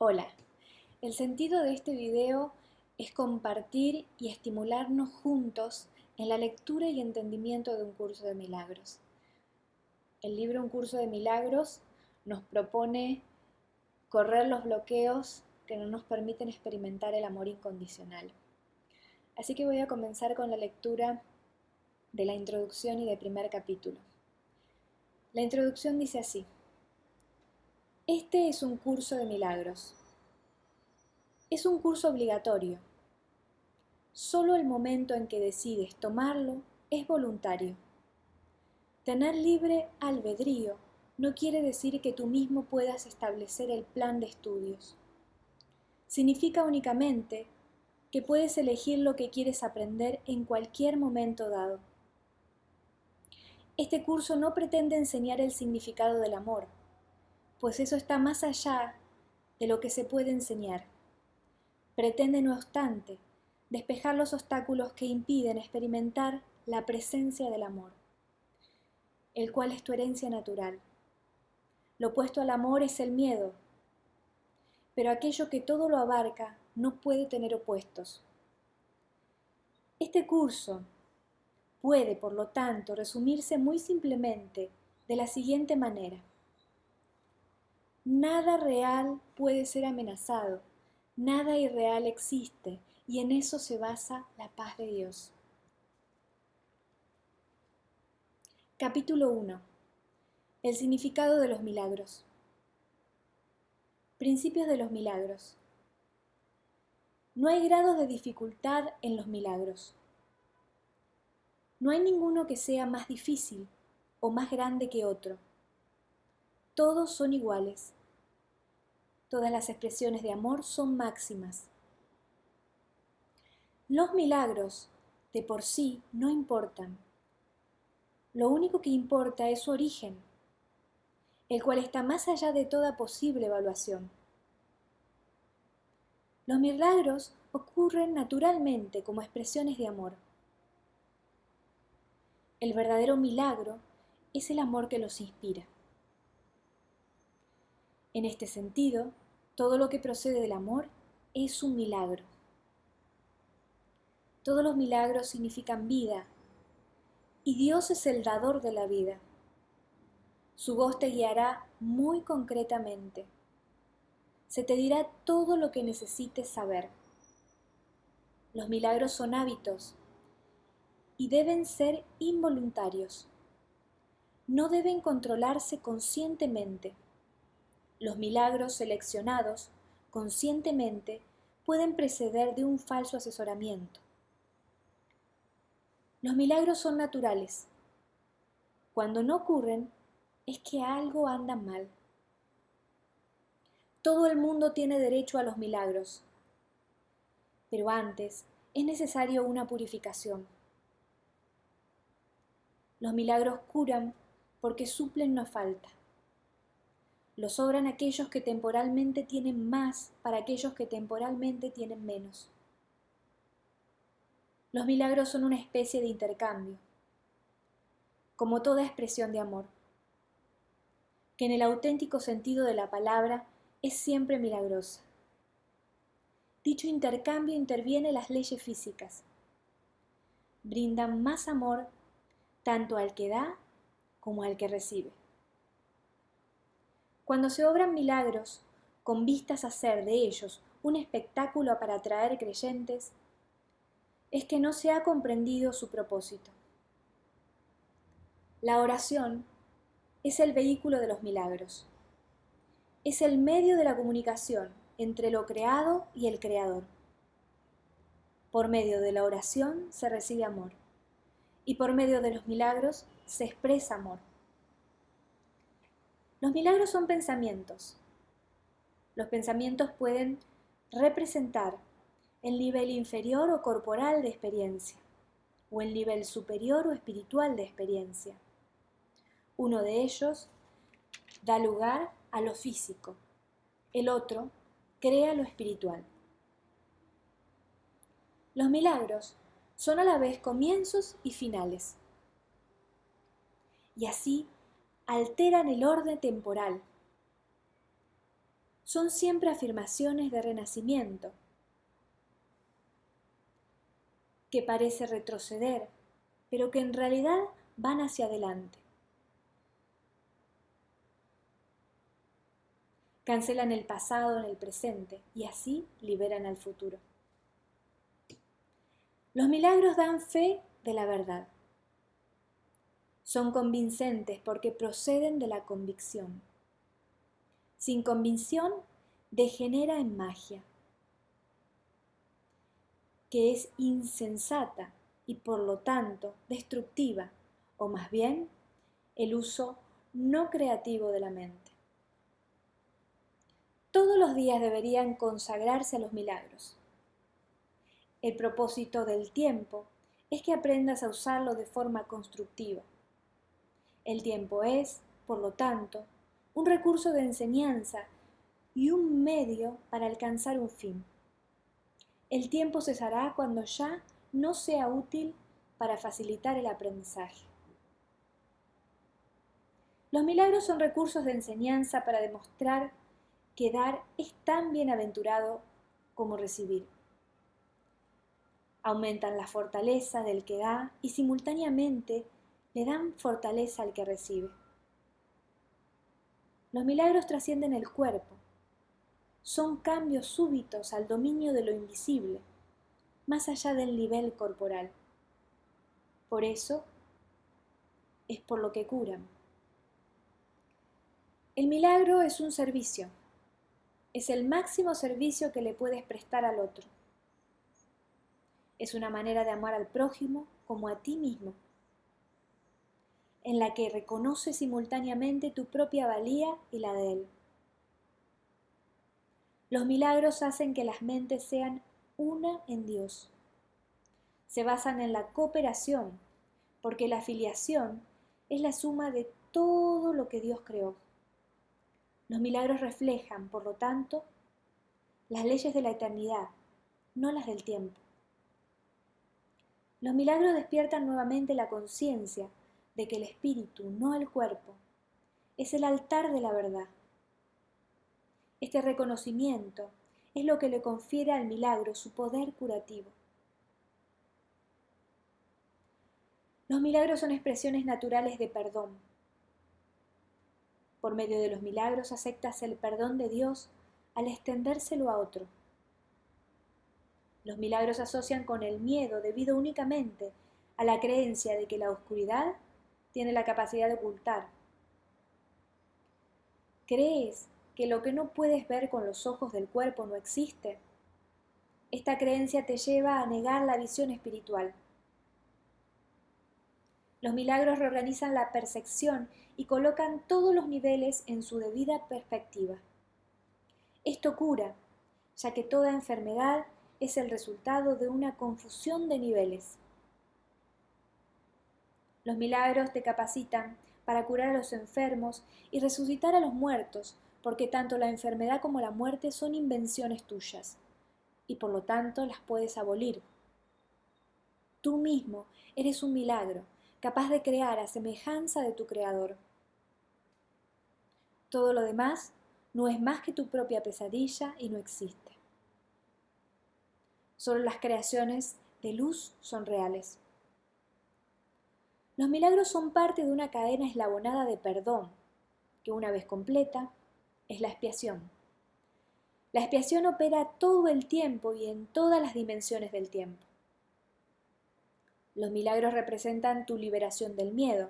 Hola, el sentido de este video es compartir y estimularnos juntos en la lectura y entendimiento de un curso de milagros. El libro Un curso de milagros nos propone correr los bloqueos que no nos permiten experimentar el amor incondicional. Así que voy a comenzar con la lectura de la introducción y del primer capítulo. La introducción dice así: Este es un curso de milagros. Es un curso obligatorio. Solo el momento en que decides tomarlo es voluntario. Tener libre albedrío no quiere decir que tú mismo puedas establecer el plan de estudios. Significa únicamente que puedes elegir lo que quieres aprender en cualquier momento dado. Este curso no pretende enseñar el significado del amor, pues eso está más allá de lo que se puede enseñar. Pretende, no obstante, despejar los obstáculos que impiden experimentar la presencia del amor, el cual es tu herencia natural. Lo opuesto al amor es el miedo, pero aquello que todo lo abarca no puede tener opuestos. Este curso puede, por lo tanto, resumirse muy simplemente de la siguiente manera: nada real puede ser amenazado, nada irreal existe, y en eso se basa la paz de Dios. Capítulo 1. El significado de los milagros. Principios de los milagros. No hay grados de dificultad en los milagros. No hay ninguno que sea más difícil o más grande que otro. Todos son iguales. Todas las expresiones de amor son máximas. Los milagros de por sí no importan. Lo único que importa es su origen, el cual está más allá de toda posible evaluación. Los milagros ocurren naturalmente como expresiones de amor. El verdadero milagro es el amor que los inspira. En este sentido, todo lo que procede del amor es un milagro. Todos los milagros significan vida, y Dios es el dador de la vida. Su voz te guiará muy concretamente. Se te dirá todo lo que necesites saber. Los milagros son hábitos y deben ser involuntarios. No deben controlarse conscientemente. Los milagros seleccionados conscientemente pueden preceder de un falso asesoramiento. Los milagros son naturales. Cuando no ocurren, es que algo anda mal. Todo el mundo tiene derecho a los milagros, pero antes es necesario una purificación. Los milagros curan porque suplen una falta. Los sobran aquellos que temporalmente tienen más para aquellos que temporalmente tienen menos. Los milagros son una especie de intercambio, como toda expresión de amor, que en el auténtico sentido de la palabra es siempre milagrosa. Dicho intercambio interviene en las leyes físicas. Brindan más amor tanto al que da como al que recibe. Cuando se obran milagros con vistas a hacer de ellos un espectáculo para atraer creyentes, es que no se ha comprendido su propósito. La oración es el vehículo de los milagros. Es el medio de la comunicación entre lo creado y el Creador. Por medio de la oración se recibe amor, y por medio de los milagros se expresa amor. Los milagros son pensamientos. Los pensamientos pueden representar el nivel inferior o corporal de experiencia, o el nivel superior o espiritual de experiencia. Uno de ellos da lugar a lo físico, el otro crea lo espiritual. Los milagros son a la vez comienzos y finales, y así alteran el orden temporal. son siempre afirmaciones de renacimiento, que parece retroceder, pero que en realidad van hacia adelante. Cancelan el pasado en el presente y así liberan al futuro. Los milagros dan fe de la verdad. Son convincentes porque proceden de la convicción. Sin convicción, degenera en magia, que es insensata y por lo tanto destructiva, o más bien el uso no creativo de la mente. Todos los días deberían consagrarse a los milagros. El propósito del tiempo es que aprendas a usarlo de forma constructiva. El tiempo es, por lo tanto, un recurso de enseñanza y un medio para alcanzar un fin. El tiempo cesará cuando ya no sea útil para facilitar el aprendizaje. Los milagros son recursos de enseñanza para demostrar que dar es tan bienaventurado como recibir. Aumentan la fortaleza del que da y simultáneamente le dan fortaleza al que recibe. Los milagros trascienden el cuerpo. Son cambios súbitos al dominio de lo invisible, más allá del nivel corporal. Por eso es por lo que curan. El milagro es un servicio. Es el máximo servicio que le puedes prestar al otro. Es una manera de amar al prójimo como a ti mismo, en la que reconoces simultáneamente tu propia valía y la de él. Los milagros hacen que las mentes sean una en Dios. Se basan en la cooperación, porque la filiación es la suma de todo lo que Dios creó. Los milagros reflejan, por lo tanto, las leyes de la eternidad, no las del tiempo. Los milagros despiertan nuevamente la conciencia de que el espíritu, no el cuerpo, es el altar de la verdad. Este reconocimiento es lo que le confiere al milagro su poder curativo. Los milagros son expresiones naturales de perdón. Por medio de los milagros aceptas el perdón de Dios al extendérselo a otro. Los milagros se asocian con el miedo debido únicamente a la creencia de que la oscuridad tiene la capacidad de ocultar. ¿Crees que lo que no puedes ver con los ojos del cuerpo no existe? Esta creencia te lleva a negar la visión espiritual. Los milagros reorganizan la percepción y colocan todos los niveles en su debida perspectiva. Esto cura, ya que toda enfermedad es el resultado de una confusión de niveles. Los milagros te capacitan para curar a los enfermos y resucitar a los muertos, porque tanto la enfermedad como la muerte son invenciones tuyas, y por lo tanto las puedes abolir. Tú mismo eres un milagro, capaz de crear a semejanza de tu Creador. Todo lo demás no es más que tu propia pesadilla y no existe. Solo las creaciones de luz son reales. Los milagros son parte de una cadena eslabonada de perdón, que una vez completa, es la expiación. La expiación opera todo el tiempo y en todas las dimensiones del tiempo. Los milagros representan tu liberación del miedo.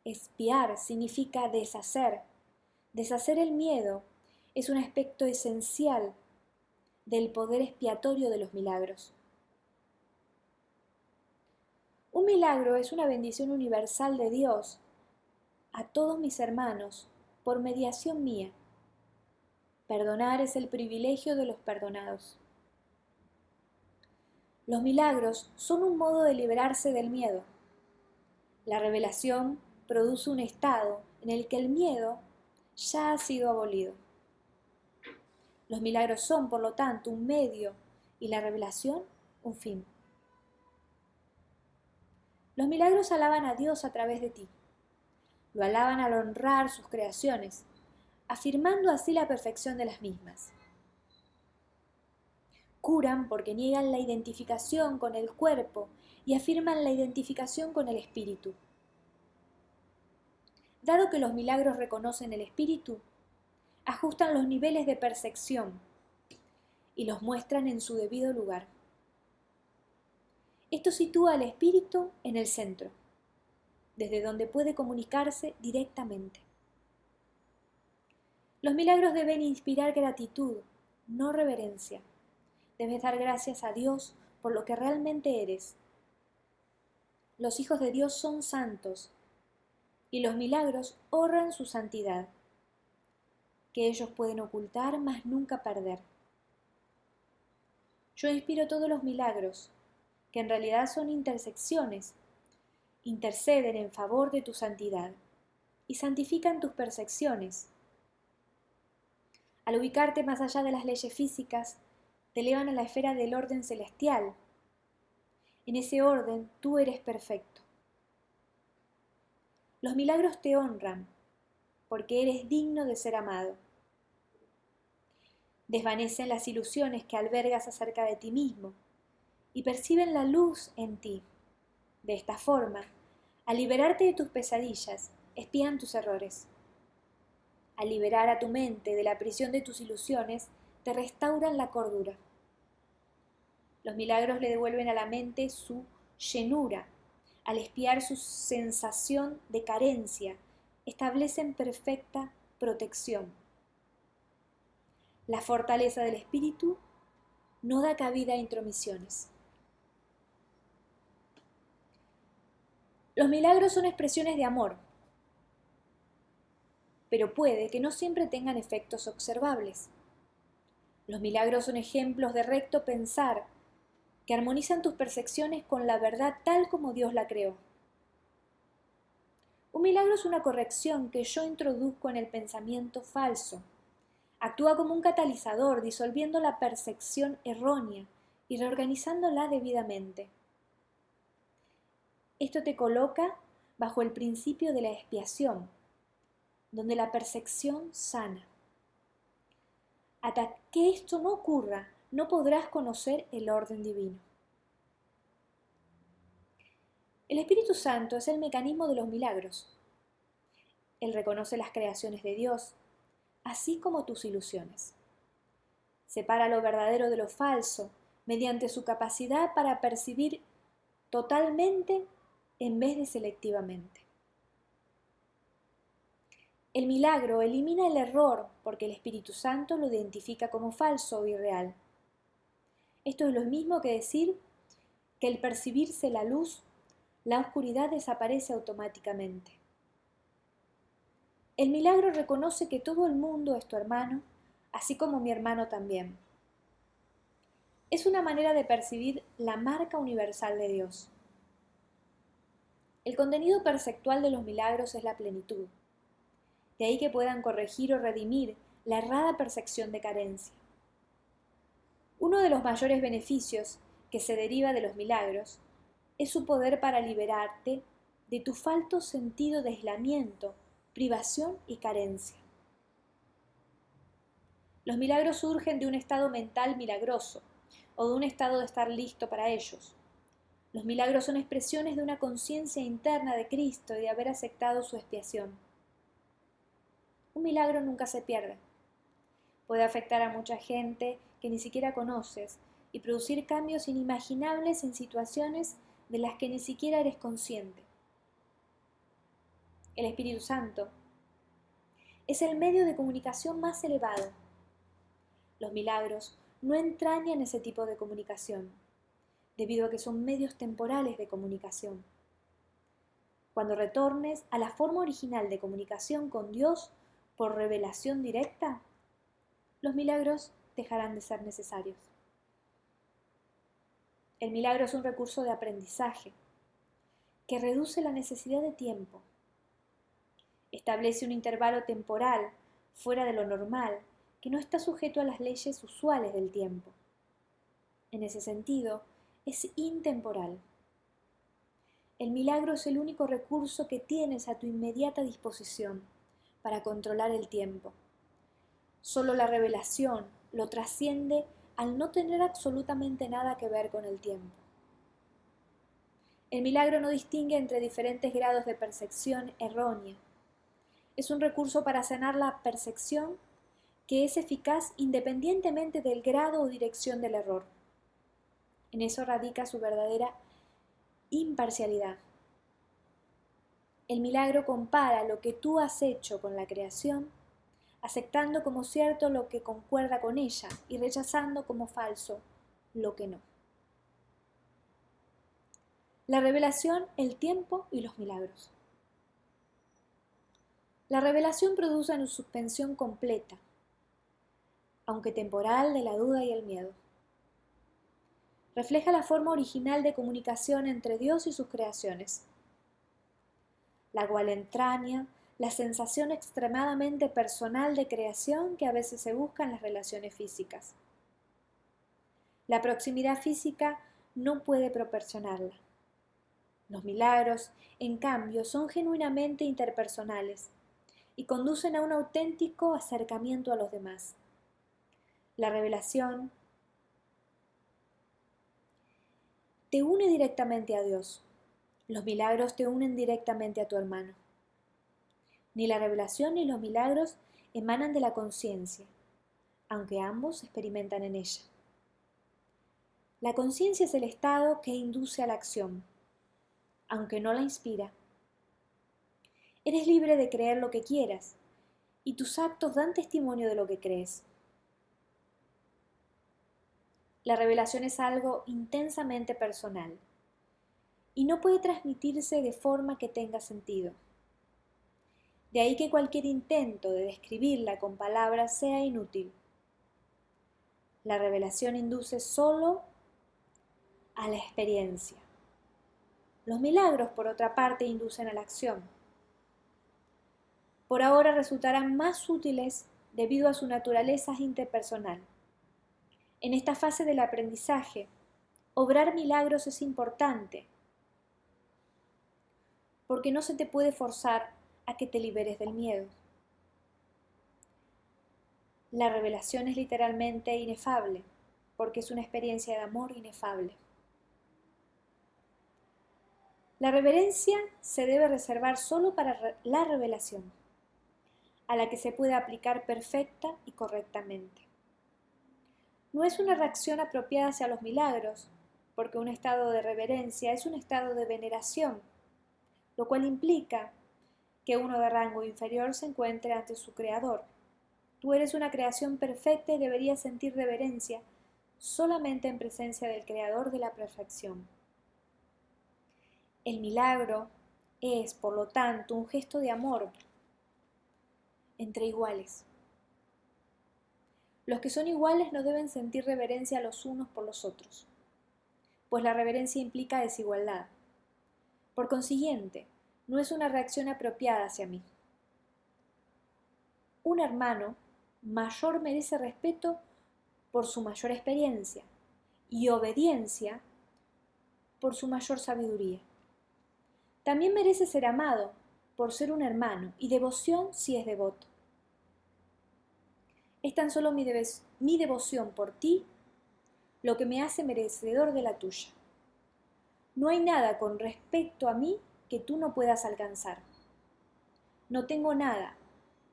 Expiar significa deshacer. Deshacer el miedo es un aspecto esencial del poder expiatorio de los milagros. Un milagro es una bendición universal de Dios a todos mis hermanos por mediación mía. Perdonar es el privilegio de los perdonados. Los milagros son un modo de liberarse del miedo. La revelación produce un estado en el que el miedo ya ha sido abolido. Los milagros son, por lo tanto, un medio y la revelación un fin. Los milagros alaban a Dios a través de ti. Lo alaban al honrar sus creaciones, afirmando así la perfección de las mismas. Curan porque niegan la identificación con el cuerpo y afirman la identificación con el espíritu. Dado que los milagros reconocen el espíritu, ajustan los niveles de percepción y los muestran en su debido lugar. Esto sitúa al espíritu en el centro, desde donde puede comunicarse directamente. Los milagros deben inspirar gratitud, no reverencia. Debes dar gracias a Dios por lo que realmente eres. Los hijos de Dios son santos y los milagros honran su santidad, que ellos pueden ocultar mas nunca perder. Yo inspiro todos los milagros, que en realidad son intersecciones, interceden en favor de tu santidad y santifican tus percepciones. Al ubicarte más allá de las leyes físicas, te elevan a la esfera del orden celestial. En ese orden tú eres perfecto. Los milagros te honran, porque eres digno de ser amado. Desvanecen las ilusiones que albergas acerca de ti mismo y perciben la luz en ti. De esta forma, al liberarte de tus pesadillas, espían tus errores. Al liberar a tu mente de la prisión de tus ilusiones, te restauran la cordura. Los milagros le devuelven a la mente su llenura. Al espiar su sensación de carencia, establecen perfecta protección. La fortaleza del espíritu no da cabida a intromisiones. Los milagros son expresiones de amor, pero puede que no siempre tengan efectos observables. Los milagros son ejemplos de recto pensar que armonizan tus percepciones con la verdad tal como Dios la creó. Un milagro es una corrección que yo introduzco en el pensamiento falso. Actúa como un catalizador, disolviendo la percepción errónea y reorganizándola debidamente. Esto te coloca bajo el principio de la expiación, donde la percepción sana. Hasta que esto no ocurra, no podrás conocer el orden divino. El Espíritu Santo es el mecanismo de los milagros. Él reconoce las creaciones de Dios, así como tus ilusiones. Separa lo verdadero de lo falso mediante su capacidad para percibir totalmente en vez de selectivamente. El milagro elimina el error porque el Espíritu Santo lo identifica como falso o irreal. Esto es lo mismo que decir que al percibirse la luz, la oscuridad desaparece automáticamente. El milagro reconoce que todo el mundo es tu hermano, así como mi hermano también. Es una manera de percibir la marca universal de Dios. El contenido perceptual de los milagros es la plenitud. De ahí que puedan corregir o redimir la errada percepción de carencia. Uno de los mayores beneficios que se deriva de los milagros es su poder para liberarte de tu falto sentido de aislamiento, privación y carencia. Los milagros surgen de un estado mental milagroso o de un estado de estar listo para ellos. Los milagros son expresiones de una conciencia interna de Cristo y de haber aceptado su expiación. Un milagro nunca se pierde. Puede afectar a mucha gente que ni siquiera conoces y producir cambios inimaginables en situaciones de las que ni siquiera eres consciente. El Espíritu Santo es el medio de comunicación más elevado. Los milagros no entrañan ese tipo de comunicación, debido a que son medios temporales de comunicación. Cuando retornes a la forma original de comunicación con Dios por revelación directa, los milagros dejarán de ser necesarios. El milagro es un recurso de aprendizaje que reduce la necesidad de tiempo. Establece un intervalo temporal fuera de lo normal que no está sujeto a las leyes usuales del tiempo. En ese sentido, es intemporal. El milagro es el único recurso que tienes a tu inmediata disposición para controlar el tiempo. Solo la revelación lo trasciende al no tener absolutamente nada que ver con el tiempo. El milagro no distingue entre diferentes grados de percepción errónea. Es un recurso para sanar la percepción que es eficaz independientemente del grado o dirección del error. En eso radica su verdadera imparcialidad. El milagro compara lo que tú has hecho con la creación, aceptando como cierto lo que concuerda con ella y rechazando como falso lo que no. La revelación, el tiempo y los milagros. La revelación produce una suspensión completa, aunque temporal, de la duda y el miedo. Refleja la forma original de comunicación entre Dios y sus creaciones, la cual entraña la sensación extremadamente personal de creación que a veces se busca en las relaciones físicas. La proximidad física no puede proporcionarla. Los milagros, en cambio, son genuinamente interpersonales y conducen a un auténtico acercamiento a los demás. La revelación te une directamente a Dios. Los milagros te unen directamente a tu hermano. Ni la revelación ni los milagros emanan de la conciencia, aunque ambos experimentan en ella. La conciencia es el estado que induce a la acción, aunque no la inspira. Eres libre de creer lo que quieras, y tus actos dan testimonio de lo que crees. La revelación es algo intensamente personal, y no puede transmitirse de forma que tenga sentido. De ahí que cualquier intento de describirla con palabras sea inútil. La revelación induce solo a la experiencia. Los milagros, por otra parte, inducen a la acción. Por ahora resultarán más útiles debido a su naturaleza interpersonal. En esta fase del aprendizaje, obrar milagros es importante, porque no se te puede forzar a que te liberes del miedo. La revelación es literalmente inefable, porque es una experiencia de amor inefable. La reverencia se debe reservar solo para la revelación, a la que se puede aplicar perfecta y correctamente. No es una reacción apropiada hacia los milagros, porque un estado de reverencia es un estado de veneración, lo cual implica que uno de rango inferior se encuentre ante su creador. Tú eres una creación perfecta y deberías sentir reverencia solamente en presencia del creador de la perfección. El milagro es, por lo tanto, un gesto de amor entre iguales. Los que son iguales no deben sentir reverencia los unos por los otros, pues la reverencia implica desigualdad. Por consiguiente, no es una reacción apropiada hacia mí. Un hermano mayor merece respeto por su mayor experiencia y obediencia por su mayor sabiduría. También merece ser amado por ser un hermano y devoción si es devoto. Es tan solo mi devoción por ti lo que me hace merecedor de la tuya. No hay nada con respecto a mí que tú no puedas alcanzar. No tengo nada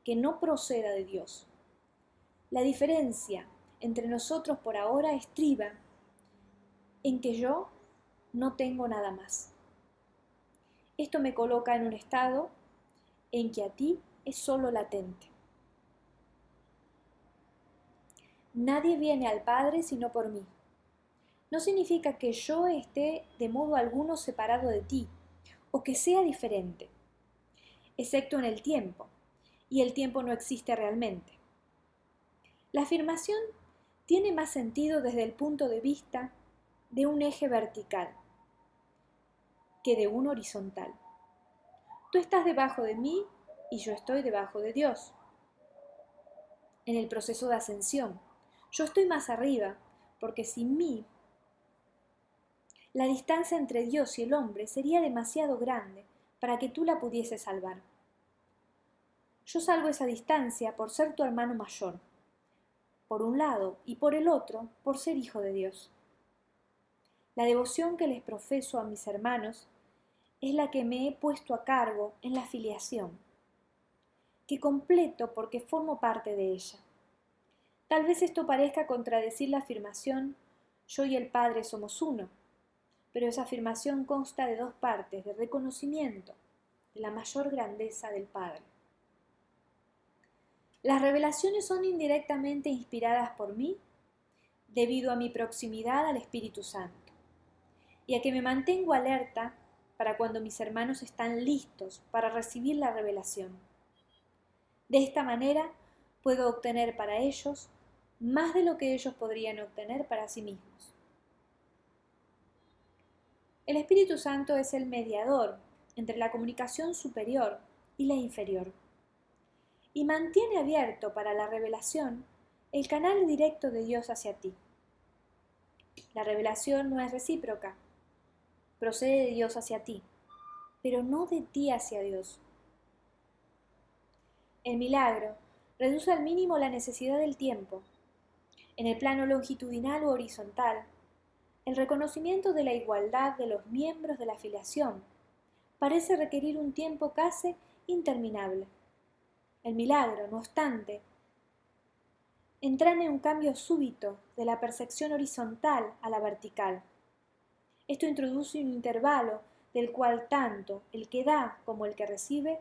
que no proceda de Dios. La diferencia entre nosotros por ahora estriba en que yo no tengo nada más. Esto me coloca en un estado en que a ti es solo latente. Nadie viene al Padre sino por mí. No significa que yo esté de modo alguno separado de ti, o que sea diferente, excepto en el tiempo, y el tiempo no existe realmente. La afirmación tiene más sentido desde el punto de vista de un eje vertical que de un horizontal. Tú estás debajo de mí y yo estoy debajo de Dios. En el proceso de ascensión, yo estoy más arriba, porque sin mí, la distancia entre Dios y el hombre sería demasiado grande para que tú la pudieses salvar. Yo salvo esa distancia por ser tu hermano mayor, por un lado, y por el otro, por ser hijo de Dios. La devoción que les profeso a mis hermanos es la que me he puesto a cargo en la filiación, que completo porque formo parte de ella. Tal vez esto parezca contradecir la afirmación yo y el Padre somos uno, pero esa afirmación consta de dos partes de reconocimiento de la mayor grandeza del Padre. Las revelaciones son indirectamente inspiradas por mí debido a mi proximidad al Espíritu Santo y a que me mantengo alerta para cuando mis hermanos están listos para recibir la revelación. De esta manera puedo obtener para ellos más de lo que ellos podrían obtener para sí mismos. El Espíritu Santo es el mediador entre la comunicación superior y la inferior, y mantiene abierto para la revelación el canal directo de Dios hacia ti. La revelación no es recíproca, procede de Dios hacia ti, pero no de ti hacia Dios. El milagro reduce al mínimo la necesidad del tiempo. En el plano longitudinal u horizontal, el reconocimiento de la igualdad de los miembros de la filiación parece requerir un tiempo casi interminable. El milagro, no obstante, entraña un cambio súbito de la percepción horizontal a la vertical. Esto introduce un intervalo del cual tanto el que da como el que recibe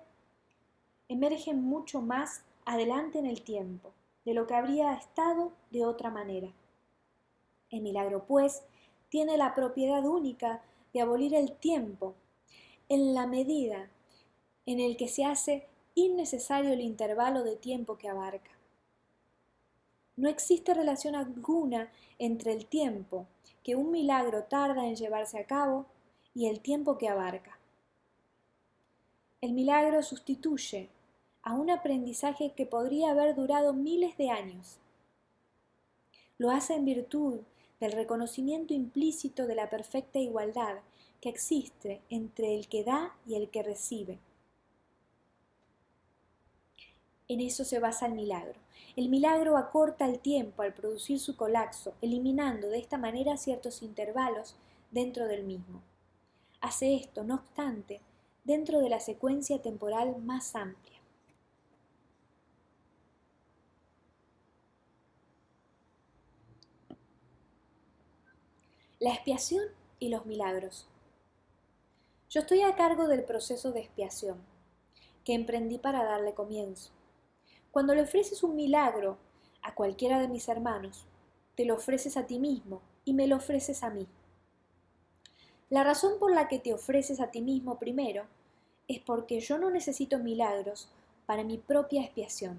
emergen mucho más adelante en el tiempo de lo que habría estado de otra manera. El milagro, pues, tiene la propiedad única de abolir el tiempo en la medida en el que se hace innecesario el intervalo de tiempo que abarca. No existe relación alguna entre el tiempo que un milagro tarda en llevarse a cabo y el tiempo que abarca. El milagro sustituye a un aprendizaje que podría haber durado miles de años. Lo hace en virtud del reconocimiento implícito de la perfecta igualdad que existe entre el que da y el que recibe. En eso se basa el milagro. El milagro acorta el tiempo al producir su colapso, eliminando de esta manera ciertos intervalos dentro del mismo. Hace esto, no obstante, dentro de la secuencia temporal más amplia. La expiación y los milagros. Yo estoy a cargo del proceso de expiación, que emprendí para darle comienzo. Cuando le ofreces un milagro a cualquiera de mis hermanos, te lo ofreces a ti mismo y me lo ofreces a mí. La razón por la que te ofreces a ti mismo primero es porque yo no necesito milagros para mi propia expiación,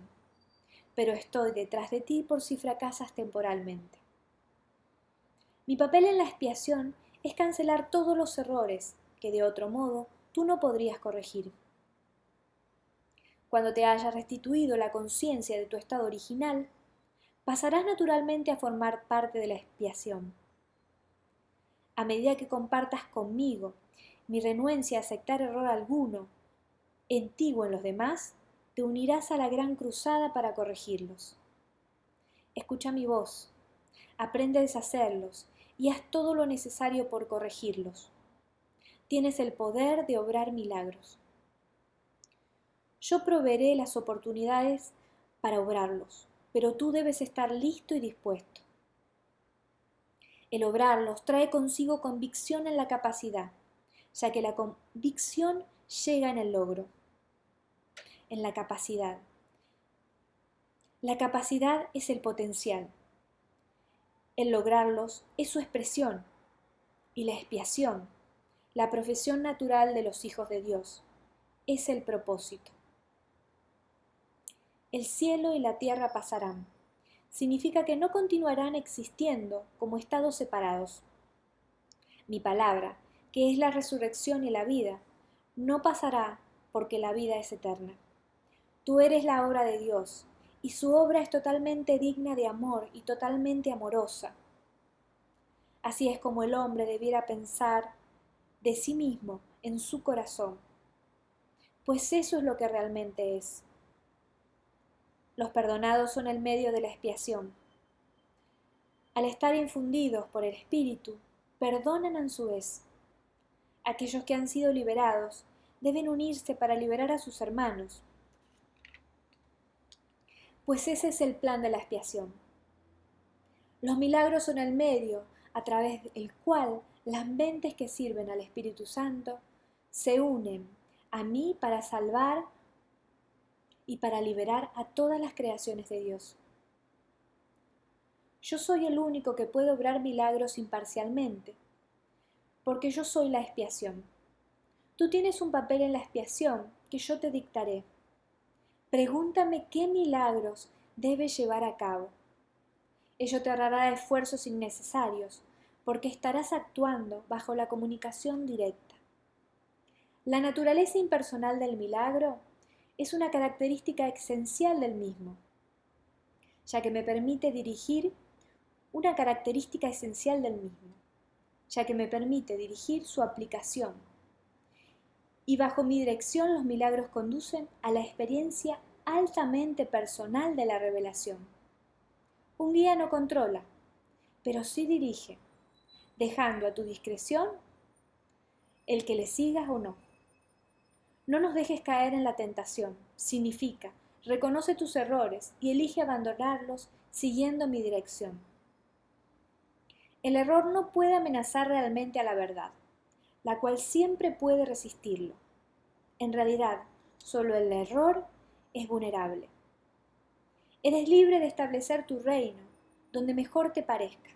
pero estoy detrás de ti por si fracasas temporalmente. Mi papel en la expiación es cancelar todos los errores que de otro modo tú no podrías corregir. Cuando te hayas restituido la conciencia de tu estado original, pasarás naturalmente a formar parte de la expiación. A medida que compartas conmigo mi renuencia a aceptar error alguno en ti o en los demás, te unirás a la gran cruzada para corregirlos. Escucha mi voz, aprende a deshacerlos y haz todo lo necesario por corregirlos. Tienes el poder de obrar milagros. Yo proveeré las oportunidades para obrarlos, pero tú debes estar listo y dispuesto. El obrarlos trae consigo convicción en la capacidad, ya que la convicción llega en el logro, en la capacidad. La capacidad es el potencial. El lograrlos es su expresión y la expiación, la profesión natural de los hijos de Dios, es el propósito. El cielo y la tierra pasarán. Significa que no continuarán existiendo como estados separados. Mi palabra, que es la resurrección y la vida, no pasará porque la vida es eterna. Tú eres la obra de Dios, y su obra es totalmente digna de amor y totalmente amorosa. Así es como el hombre debiera pensar de sí mismo en su corazón, pues eso es lo que realmente es. Los perdonados son el medio de la expiación. al estar infundidos por el Espíritu, perdonan a su vez. Aquellos que han sido liberados deben unirse para liberar a sus hermanos, pues ese es el plan de la expiación. Los milagros son el medio a través del cual las mentes que sirven al Espíritu Santo se unen a mí para salvar y para liberar a todas las creaciones de Dios. Yo soy el único que puede obrar milagros imparcialmente, porque yo soy la expiación. Tú tienes un papel en la expiación que yo te dictaré. Pregúntame qué milagros debes llevar a cabo. Ello te ahorrará esfuerzos innecesarios, porque estarás actuando bajo la comunicación directa. La naturaleza impersonal del milagro es una característica esencial del mismo, ya que me permite dirigir su aplicación. Y bajo mi dirección los milagros conducen a la experiencia altamente personal de la revelación. Un guía no controla, pero sí dirige, dejando a tu discreción el que le sigas o no. No nos dejes caer en la tentación, significa, reconoce tus errores y elige abandonarlos siguiendo mi dirección. El error no puede amenazar realmente a la verdad, la cual siempre puede resistirlo. En realidad, solo el error es vulnerable. Eres libre de establecer tu reino donde mejor te parezca,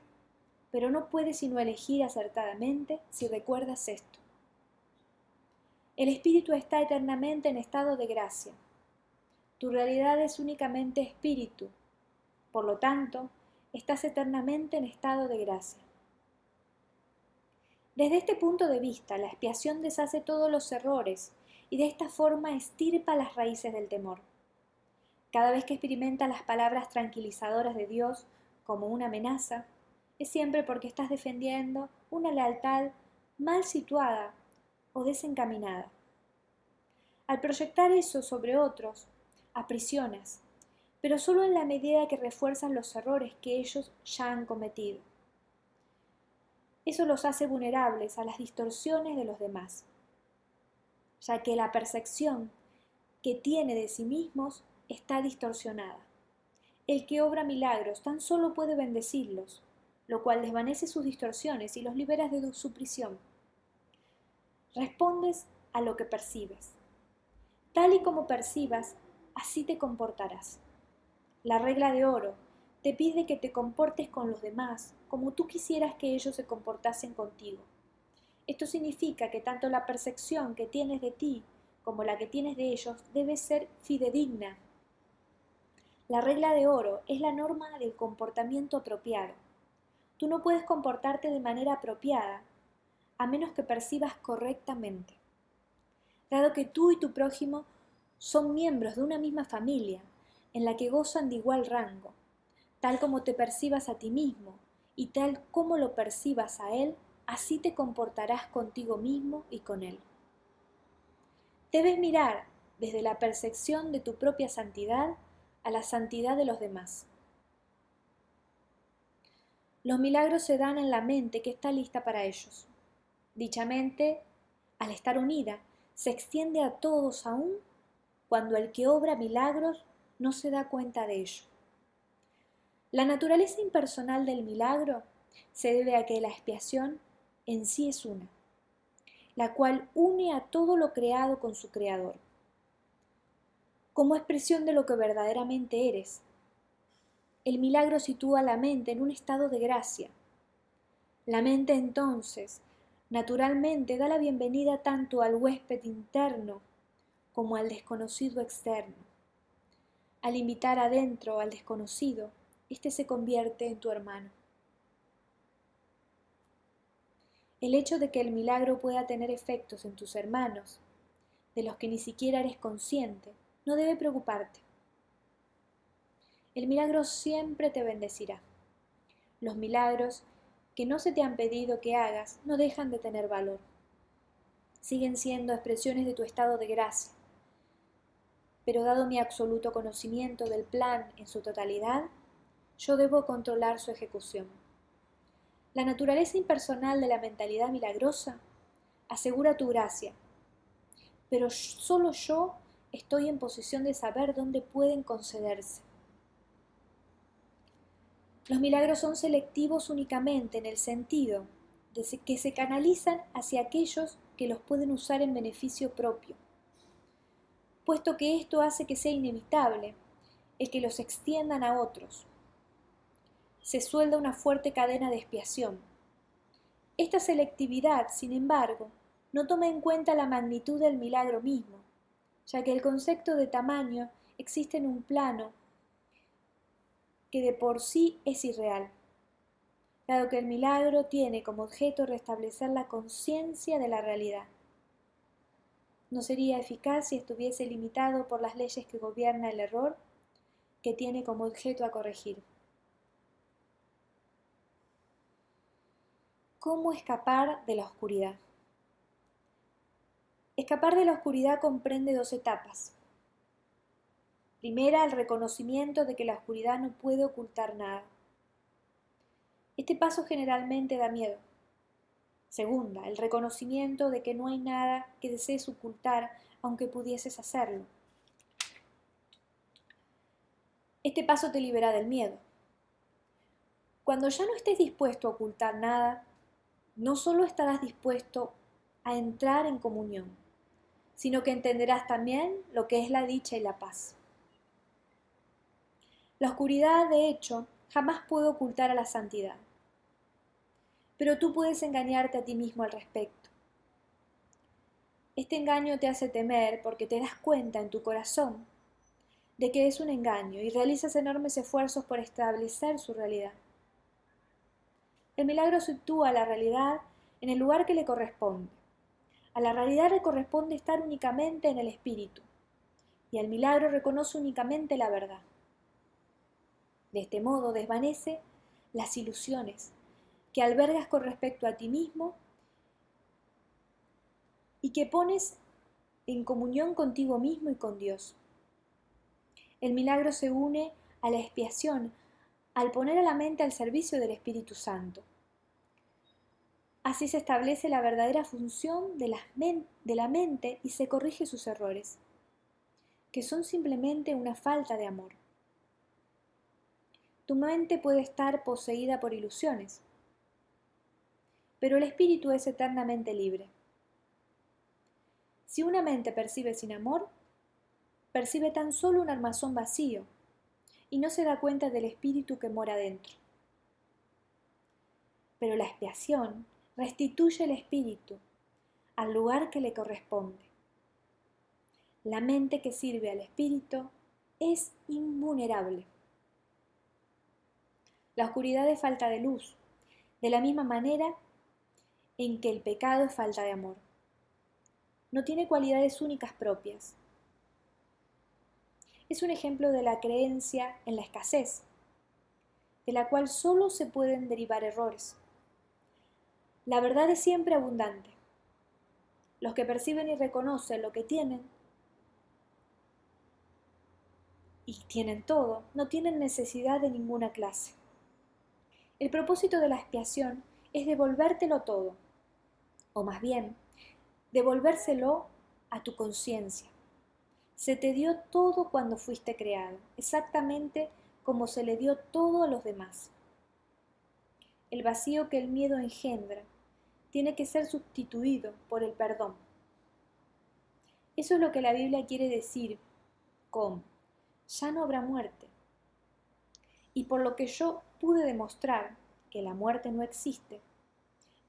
pero no puedes sino elegir acertadamente si recuerdas esto. El espíritu está eternamente en estado de gracia. Tu realidad es únicamente espíritu, por lo tanto, estás eternamente en estado de gracia. Desde este punto de vista, la expiación deshace todos los errores y de esta forma estirpa las raíces del temor. Cada vez que experimentas las palabras tranquilizadoras de Dios como una amenaza, es siempre porque estás defendiendo una lealtad mal situada o desencaminada. Al proyectar eso sobre otros, aprisionas, pero solo en la medida que refuerzan los errores que ellos ya han cometido. Eso los hace vulnerables a las distorsiones de los demás, ya que la percepción que tiene de sí mismos está distorsionada. El que obra milagros tan solo puede bendecirlos, lo cual desvanece sus distorsiones y los libera de su prisión. Respondes a lo que percibes. Tal y como percibas, así te comportarás. La regla de oro te pide que te comportes con los demás como tú quisieras que ellos se comportasen contigo. Esto significa que tanto la percepción que tienes de ti como la que tienes de ellos debe ser fidedigna. La regla de oro es la norma del comportamiento apropiado. Tú no puedes comportarte de manera apropiada a menos que percibas correctamente. Dado que tú y tu prójimo son miembros de una misma familia, en la que gozan de igual rango, tal como te percibas a ti mismo y tal como lo percibas a él, así te comportarás contigo mismo y con él. Debes mirar desde la percepción de tu propia santidad a la santidad de los demás. Los milagros se dan en la mente que está lista para ellos. Dicha mente, al estar unida, se extiende a todos aún cuando el que obra milagros no se da cuenta de ello. La naturaleza impersonal del milagro se debe a que la expiación en sí es una, la cual une a todo lo creado con su creador, como expresión de lo que verdaderamente eres. El milagro sitúa la mente en un estado de gracia. La mente entonces, naturalmente, da la bienvenida tanto al huésped interno como al desconocido externo. Al invitar adentro al desconocido, éste se convierte en tu hermano. El hecho de que el milagro pueda tener efectos en tus hermanos, de los que ni siquiera eres consciente, no debe preocuparte. El milagro siempre te bendecirá. Los milagros que no se te han pedido que hagas no dejan de tener valor. Siguen siendo expresiones de tu estado de gracia. Pero dado mi absoluto conocimiento del plan en su totalidad, yo debo controlar su ejecución. La naturaleza impersonal de la mentalidad milagrosa asegura tu gracia, pero solo yo estoy en posición de saber dónde pueden concederse. Los milagros son selectivos únicamente en el sentido de que se canalizan hacia aquellos que los pueden usar en beneficio propio, puesto que esto hace que sea inevitable el que los extiendan a otros. Se suelda una fuerte cadena de expiación. Esta selectividad, sin embargo, no toma en cuenta la magnitud del milagro mismo, ya que el concepto de tamaño existe en un plano que de por sí es irreal, dado que el milagro tiene como objeto restablecer la conciencia de la realidad. No sería eficaz si estuviese limitado por las leyes que gobierna el error que tiene como objeto a corregir. ¿Cómo escapar de la oscuridad? Escapar de la oscuridad comprende dos etapas. Primera, el reconocimiento de que la oscuridad no puede ocultar nada. Este paso generalmente da miedo. Segunda, el reconocimiento de que no hay nada que desees ocultar aunque pudieses hacerlo. Este paso te libera del miedo. Cuando ya no estés dispuesto a ocultar nada, no solo estarás dispuesto a entrar en comunión, sino que entenderás también lo que es la dicha y la paz. La oscuridad, de hecho, jamás puede ocultar a la santidad. Pero tú puedes engañarte a ti mismo al respecto. Este engaño te hace temer porque te das cuenta en tu corazón de que es un engaño y realizas enormes esfuerzos por establecer su realidad. El milagro sitúa la realidad en el lugar que le corresponde. A la realidad le corresponde estar únicamente en el espíritu, y al milagro reconoce únicamente la verdad. De este modo desvanece las ilusiones que albergas con respecto a ti mismo y que pones en comunión contigo mismo y con Dios. El milagro se une a la expiación al poner a la mente al servicio del Espíritu Santo. Así se establece la verdadera función de la mente y se corrige sus errores, que son simplemente una falta de amor. Tu mente puede estar poseída por ilusiones, pero el espíritu es eternamente libre. Si una mente percibe sin amor, percibe tan solo un armazón vacío y no se da cuenta del espíritu que mora dentro. Pero la expiación restituye el espíritu al lugar que le corresponde. La mente que sirve al espíritu es invulnerable. La oscuridad es falta de luz, de la misma manera en que el pecado es falta de amor. No tiene cualidades únicas propias. Es un ejemplo de la creencia en la escasez, de la cual solo se pueden derivar errores. La verdad es siempre abundante. Los que perciben y reconocen lo que tienen, y tienen todo, no tienen necesidad de ninguna clase. El propósito de la expiación es devolvértelo todo, o más bien, devolvérselo a tu conciencia. Se te dio todo cuando fuiste creado, exactamente como se le dio todo a los demás. El vacío que el miedo engendra tiene que ser sustituido por el perdón. Eso es lo que la Biblia quiere decir con ya no habrá muerte. Y por lo que yo pude demostrar que la muerte no existe,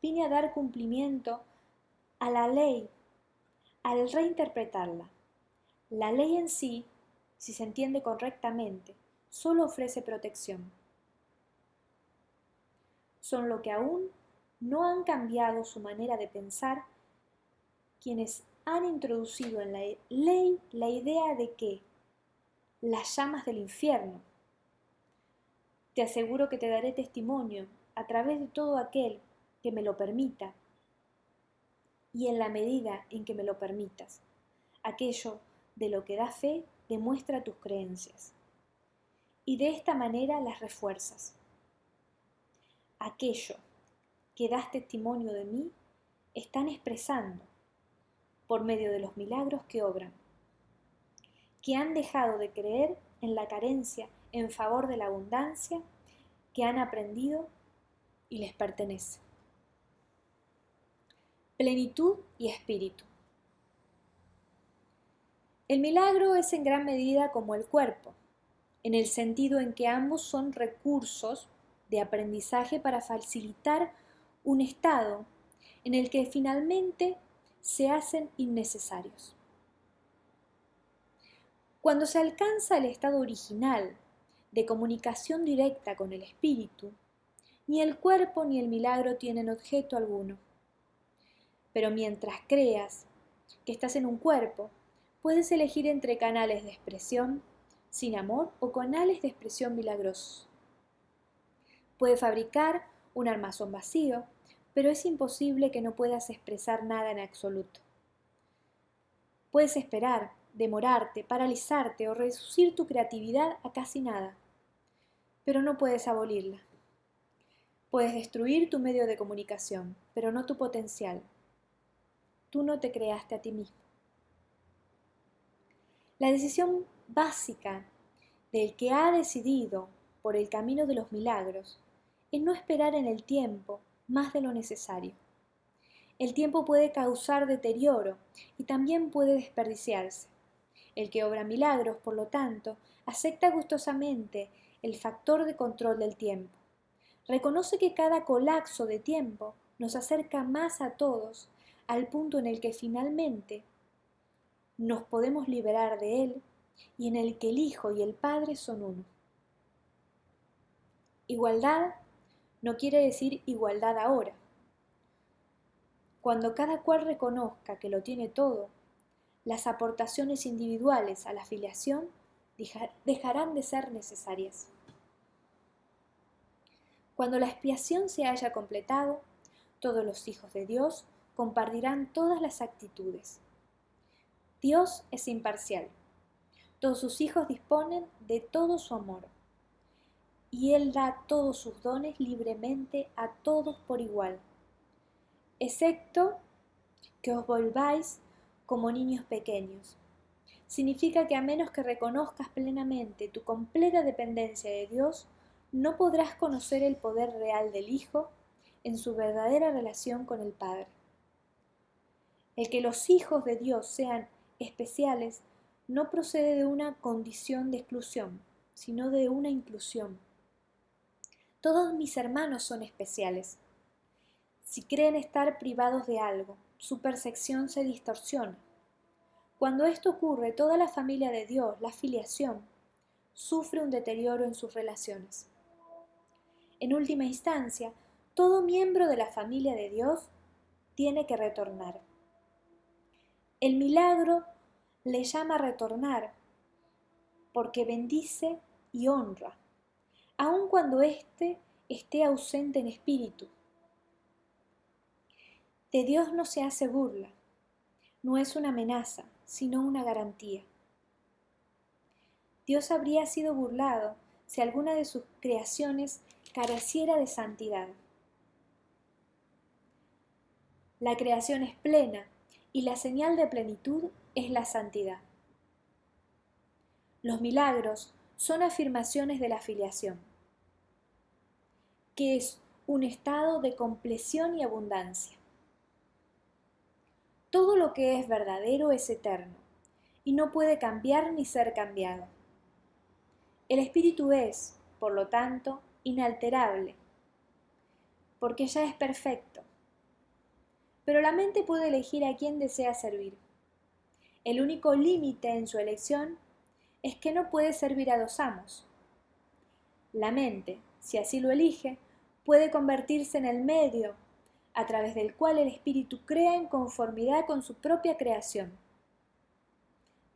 vine a dar cumplimiento a la ley al reinterpretarla. La ley en sí, si se entiende correctamente, solo ofrece protección. Son lo que aún no han cambiado su manera de pensar quienes han introducido en la ley la idea de que las llamas del infierno. Te aseguro que te daré testimonio a través de todo aquel que me lo permita y en la medida en que me lo permitas. Aquello de lo que da fe demuestra tus creencias y de esta manera las refuerzas. Aquello que das testimonio de mí están expresando, por medio de los milagros que obran, que han dejado de creer en la carencia en favor de la abundancia que han aprendido y les pertenece. Plenitud y espíritu. El milagro es en gran medida como el cuerpo, en el sentido en que ambos son recursos de aprendizaje para facilitar un estado en el que finalmente se hacen innecesarios. Cuando se alcanza el estado original de comunicación directa con el espíritu, ni el cuerpo ni el milagro tienen objeto alguno. Pero mientras creas que estás en un cuerpo, puedes elegir entre canales de expresión sin amor o canales de expresión milagrosos. Puedes fabricar un armazón vacío, pero es imposible que no puedas expresar nada en absoluto. Puedes esperar, demorarte, paralizarte o reducir tu creatividad a casi nada, pero no puedes abolirla. Puedes destruir tu medio de comunicación, pero no tu potencial. Tú no te creaste a ti mismo. La decisión básica del que ha decidido por el camino de los milagros es no esperar en el tiempo más de lo necesario. El tiempo puede causar deterioro y también puede desperdiciarse. El que obra milagros, por lo tanto, acepta gustosamente el factor de control del tiempo. Reconoce que cada colapso de tiempo nos acerca más a todos al punto en el que finalmente nos podemos liberar de él y en el que el Hijo y el Padre son uno. Igualdad no quiere decir igualdad ahora. Cuando cada cual reconozca que lo tiene todo, las aportaciones individuales a la filiación dejarán de ser necesarias. Cuando la expiación se haya completado, todos los hijos de Dios compartirán todas las actitudes. Dios es imparcial. Todos sus hijos disponen de todo su amor. Y Él da todos sus dones libremente a todos por igual, excepto que os volváis como niños pequeños. Significa que a menos que reconozcas plenamente tu completa dependencia de Dios, no podrás conocer el poder real del Hijo en su verdadera relación con el Padre. El que los hijos de Dios sean especiales no procede de una condición de exclusión, sino de una inclusión. Todos mis hermanos son especiales. Si creen estar privados de algo, su percepción se distorsiona. Cuando esto ocurre, toda la familia de Dios, la filiación, sufre un deterioro en sus relaciones. En última instancia, todo miembro de la familia de Dios tiene que retornar. El milagro le llama a retornar porque bendice y honra, aun cuando éste esté ausente en espíritu. De Dios no se hace burla, no es una amenaza, sino una garantía. Dios habría sido burlado si alguna de sus creaciones careciera de santidad. La creación es plena y la señal de plenitud es la santidad. Los milagros son afirmaciones de la filiación, que es un estado de compleción y abundancia. Todo lo que es verdadero es eterno y no puede cambiar ni ser cambiado. El espíritu es, por lo tanto, inalterable, porque ya es perfecto. Pero la mente puede elegir a quién desea servir. El único límite en su elección es que no puede servir a dos amos. La mente, si así lo elige, puede convertirse en el medio a través del cual el espíritu crea en conformidad con su propia creación.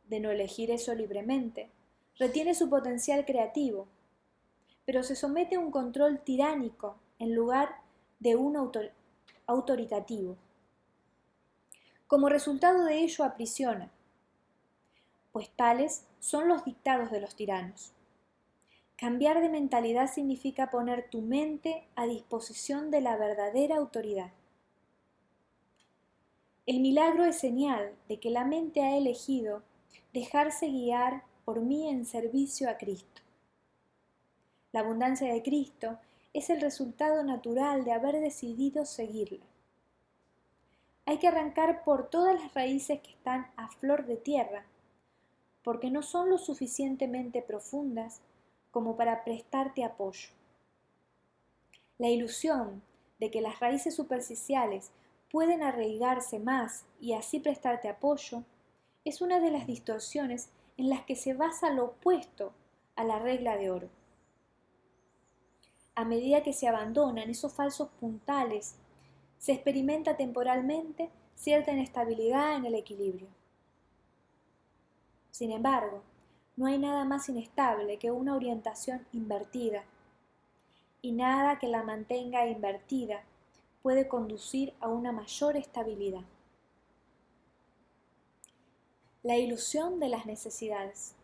De no elegir eso libremente, retiene su potencial creativo, pero se somete a un control tiránico en lugar de un autoritativo. Como resultado de ello aprisiona, pues tales son los dictados de los tiranos. Cambiar de mentalidad significa poner tu mente a disposición de la verdadera autoridad. El milagro es señal de que la mente ha elegido dejarse guiar por mí en servicio a Cristo. La abundancia de Cristo es el resultado natural de haber decidido seguirla. Hay que arrancar por todas las raíces que están a flor de tierra, porque no son lo suficientemente profundas como para prestarte apoyo. La ilusión de que las raíces superficiales pueden arraigarse más y así prestarte apoyo es una de las distorsiones en las que se basa lo opuesto a la regla de oro. A medida que se abandonan esos falsos puntales, se experimenta temporalmente cierta inestabilidad en el equilibrio. Sin embargo, no hay nada más inestable que una orientación invertida, y nada que la mantenga invertida puede conducir a una mayor estabilidad. La ilusión de las necesidades.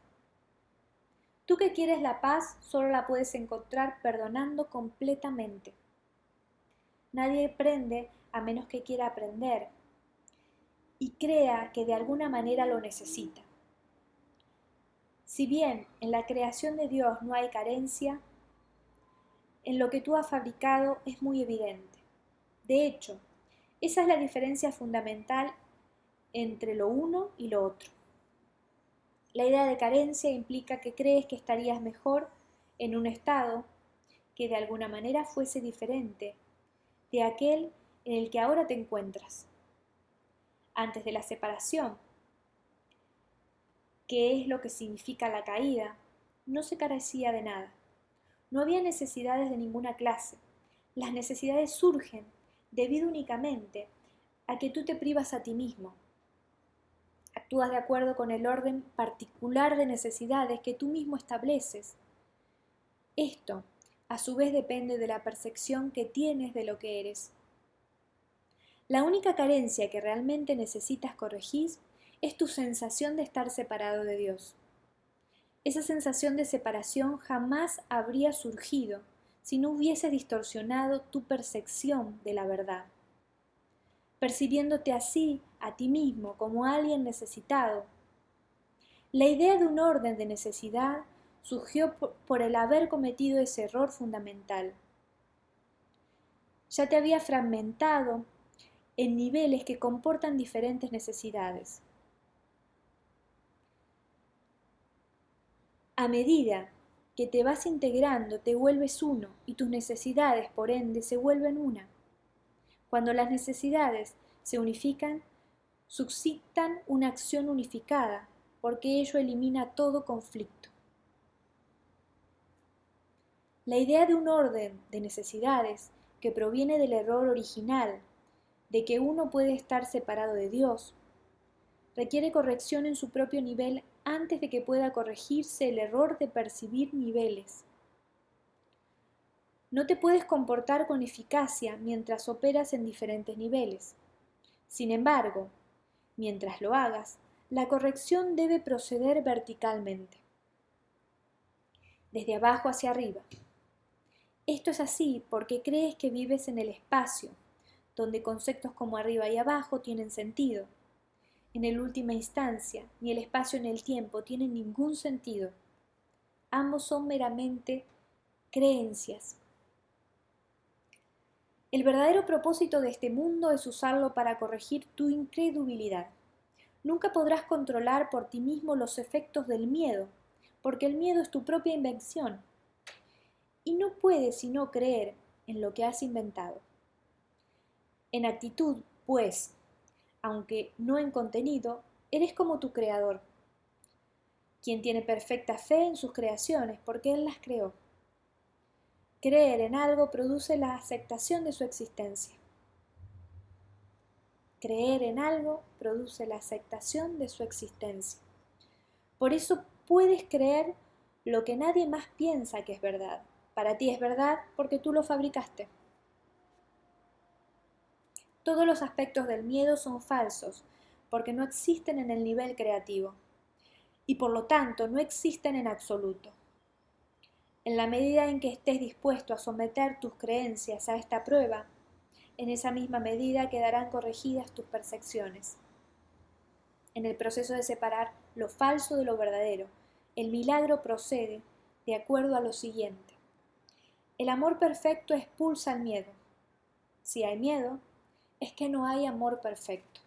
Tú que quieres la paz solo la puedes encontrar perdonando completamente. Nadie aprende a menos que quiera aprender y crea que de alguna manera lo necesita. Si bien en la creación de Dios no hay carencia, en lo que tú has fabricado es muy evidente. De hecho, esa es la diferencia fundamental entre lo uno y lo otro. La idea de carencia implica que crees que estarías mejor en un estado que de alguna manera fuese diferente de aquel en el que ahora te encuentras. Antes de la separación, que es lo que significa la caída, no se carecía de nada. No había necesidades de ninguna clase. Las necesidades surgen debido únicamente a que tú te privas a ti mismo. Actúas de acuerdo con el orden particular de necesidades que tú mismo estableces. Esto, a su vez, depende de la percepción que tienes de lo que eres. La única carencia que realmente necesitas corregir es tu sensación de estar separado de Dios. Esa sensación de separación jamás habría surgido si no hubieses distorsionado tu percepción de la verdad, percibiéndote así a ti mismo como alguien necesitado. La idea de un orden de necesidad surgió por el haber cometido ese error fundamental. Ya te había fragmentado en niveles que comportan diferentes necesidades. A medida que te vas integrando, te vuelves uno y tus necesidades, por ende, se vuelven una. Cuando las necesidades se unifican, suscitan una acción unificada, porque ello elimina todo conflicto. La idea de un orden de necesidades que proviene del error original, de que uno puede estar separado de Dios, requiere corrección en su propio nivel antes de que pueda corregirse el error de percibir niveles. No te puedes comportar con eficacia mientras operas en diferentes niveles. Sin embargo, mientras lo hagas, la corrección debe proceder verticalmente, desde abajo hacia arriba. Esto es así porque crees que vives en el espacio, donde conceptos como arriba y abajo tienen sentido. En última instancia, ni el espacio ni el tiempo tienen ningún sentido. Ambos son meramente creencias. El verdadero propósito de este mundo es usarlo para corregir tu incredulidad. Nunca podrás controlar por ti mismo los efectos del miedo, porque el miedo es tu propia invención. Y no puedes sino creer en lo que has inventado. En actitud, pues, aunque no en contenido, eres como tu creador, quien tiene perfecta fe en sus creaciones porque él las creó. Creer en algo produce la aceptación de su existencia. Creer en algo produce la aceptación de su existencia. Por eso puedes creer lo que nadie más piensa que es verdad. Para ti es verdad porque tú lo fabricaste. Todos los aspectos del miedo son falsos porque no existen en el nivel creativo y por lo tanto no existen en absoluto. En la medida en que estés dispuesto a someter tus creencias a esta prueba, en esa misma medida quedarán corregidas tus percepciones. En el proceso de separar lo falso de lo verdadero, el milagro procede de acuerdo a lo siguiente. El amor perfecto expulsa el miedo. Si hay miedo, es que no hay amor perfecto.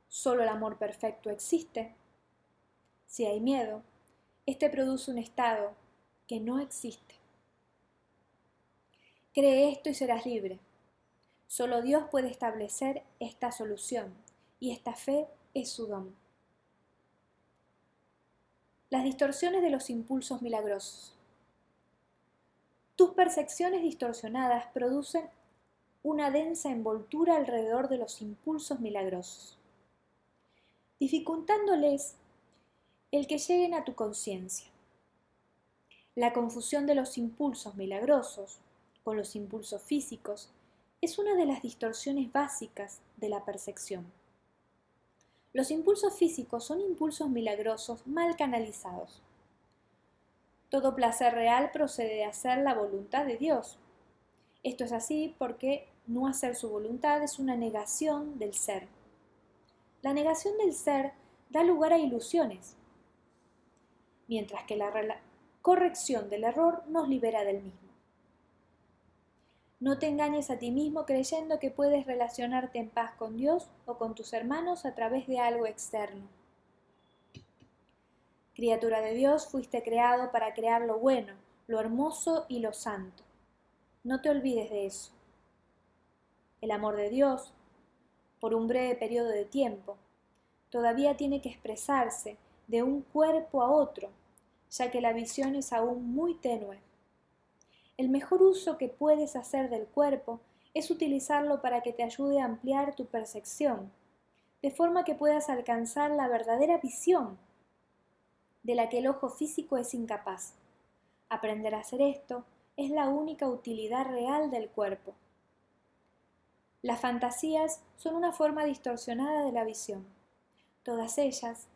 Solo el amor perfecto existe. Si hay miedo, este produce un estado que no existe. Cree esto y serás libre. Solo Dios puede establecer esta solución, y esta fe es su don. Las distorsiones de los impulsos milagrosos. Tus percepciones distorsionadas producen una densa envoltura alrededor de los impulsos milagrosos, dificultándoles el que lleguen a tu conciencia. La confusión de los impulsos milagrosos con los impulsos físicos es una de las distorsiones básicas de la percepción. Los impulsos físicos son impulsos milagrosos mal canalizados. Todo placer real procede de hacer la voluntad de Dios. Esto es así porque no hacer su voluntad es una negación del ser. La negación del ser da lugar a ilusiones, mientras que la corrección del error nos libera del mismo. No te engañes a ti mismo creyendo que puedes relacionarte en paz con Dios o con tus hermanos a través de algo externo. Criatura de Dios, fuiste creado para crear lo bueno, lo hermoso y lo santo. No te olvides de eso. El amor de Dios, por un breve periodo de tiempo, todavía tiene que expresarse de un cuerpo a otro, ya que la visión es aún muy tenue. El mejor uso que puedes hacer del cuerpo es utilizarlo para que te ayude a ampliar tu percepción, de forma que puedas alcanzar la verdadera visión de la que el ojo físico es incapaz. Aprender a hacer esto es la única utilidad real del cuerpo. Las fantasías son una forma distorsionada de la visión. Todas ellas,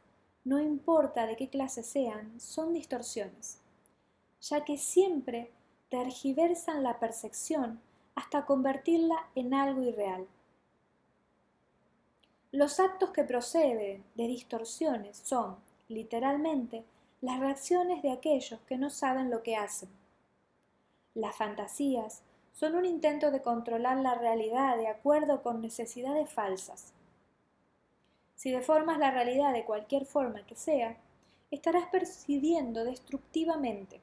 no importa de qué clase sean, son distorsiones, ya que siempre tergiversan la percepción hasta convertirla en algo irreal. Los actos que proceden de distorsiones son, literalmente, las reacciones de aquellos que no saben lo que hacen. Las fantasías son un intento de controlar la realidad de acuerdo con necesidades falsas. Si deformas la realidad de cualquier forma que sea, estarás percibiendo destructivamente.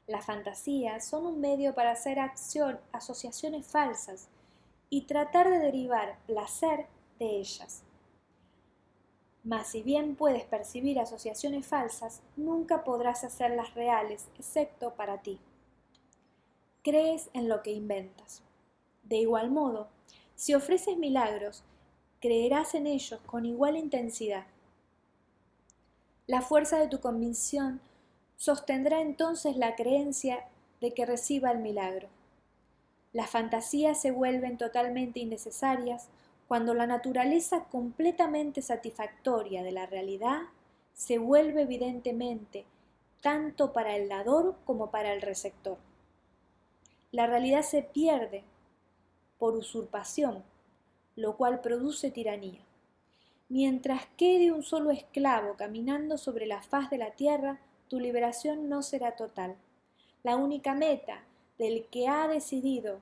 Las fantasías son un medio para hacer asociaciones falsas y tratar de derivar placer de ellas. Mas si bien puedes percibir asociaciones falsas, nunca podrás hacerlas reales, excepto para ti. Crees en lo que inventas. De igual modo, si ofreces milagros, creerás en ellos con igual intensidad. La fuerza de tu convicción sostendrá entonces la creencia de que reciba el milagro. Las fantasías se vuelven totalmente innecesarias cuando la naturaleza completamente satisfactoria de la realidad se vuelve evidentemente tanto para el dador como para el receptor. La realidad se pierde por usurpación, lo cual produce tiranía. Mientras quede un solo esclavo caminando sobre la faz de la tierra, tu liberación no será total. La única meta del que ha decidido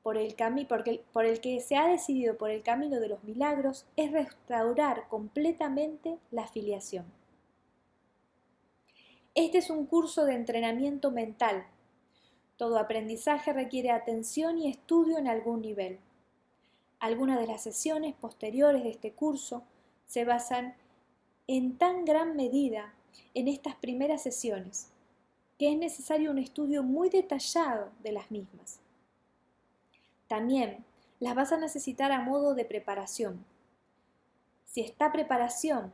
por el que se ha decidido por el camino de los milagros es restaurar completamente la filiación. Este es un curso de entrenamiento mental. Todo aprendizaje requiere atención y estudio en algún nivel. Algunas de las sesiones posteriores de este curso se basan en tan gran medida en estas primeras sesiones, que es necesario un estudio muy detallado de las mismas. También las vas a necesitar a modo de preparación. Si esta preparación,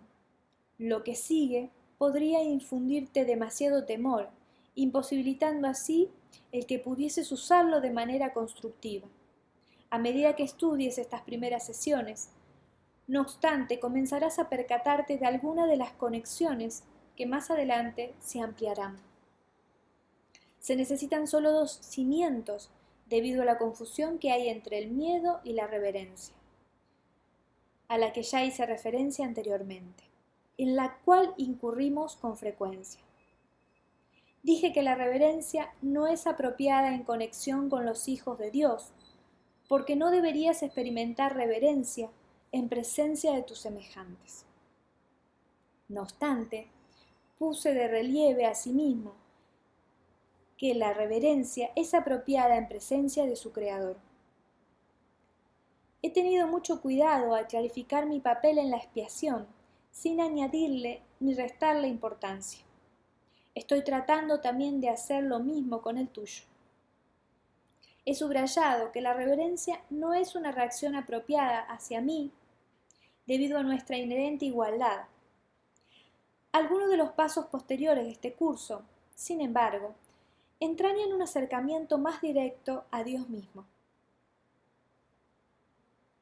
lo que sigue, podría infundirte demasiado temor, imposibilitando así el que pudieses usarlo de manera constructiva. A medida que estudies estas primeras sesiones, No obstante, comenzarás a percatarte de alguna de las conexiones que más adelante se ampliarán. Se necesitan solo 2 cimientos debido a la confusión que hay entre el miedo y la reverencia, a la que ya hice referencia anteriormente, en la cual incurrimos con frecuencia. Dije que la reverencia no es apropiada en conexión con los hijos de Dios, porque no deberías experimentar reverencia en presencia de tus semejantes. No obstante, puse de relieve asimismo que la reverencia es apropiada en presencia de su Creador. He tenido mucho cuidado al clarificar mi papel en la expiación, sin añadirle ni restarle importancia. Estoy tratando también de hacer lo mismo con el tuyo. He subrayado que la reverencia no es una reacción apropiada hacia mí debido a nuestra inherente igualdad. Algunos de los pasos posteriores de este curso, sin embargo, entrañan un acercamiento más directo a Dios mismo.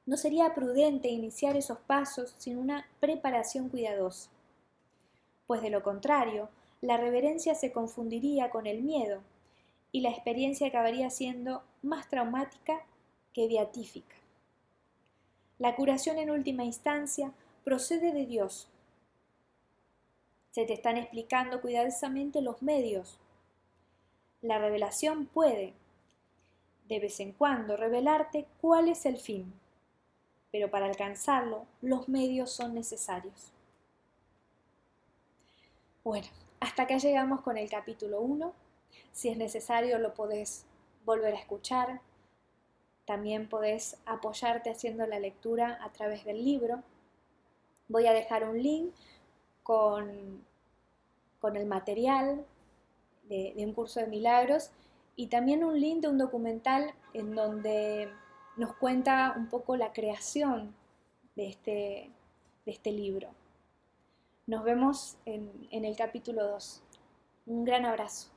No sería prudente iniciar esos pasos sin una preparación cuidadosa, pues de lo contrario, la reverencia se confundiría con el miedo y la experiencia acabaría siendo más traumática que beatífica. La curación en última instancia procede de Dios. Se te están explicando cuidadosamente los medios. La revelación puede, de vez en cuando, revelarte cuál es el fin, pero para alcanzarlo, los medios son necesarios. Bueno, hasta acá llegamos con el capítulo 1. Si es necesario, lo podés volver a escuchar. También podés apoyarte haciendo la lectura a través del libro. Voy a dejar un link con el material de un curso de milagros y también un link de un documental en donde nos cuenta un poco la creación de este libro. Nos vemos en el capítulo 2. Un gran abrazo.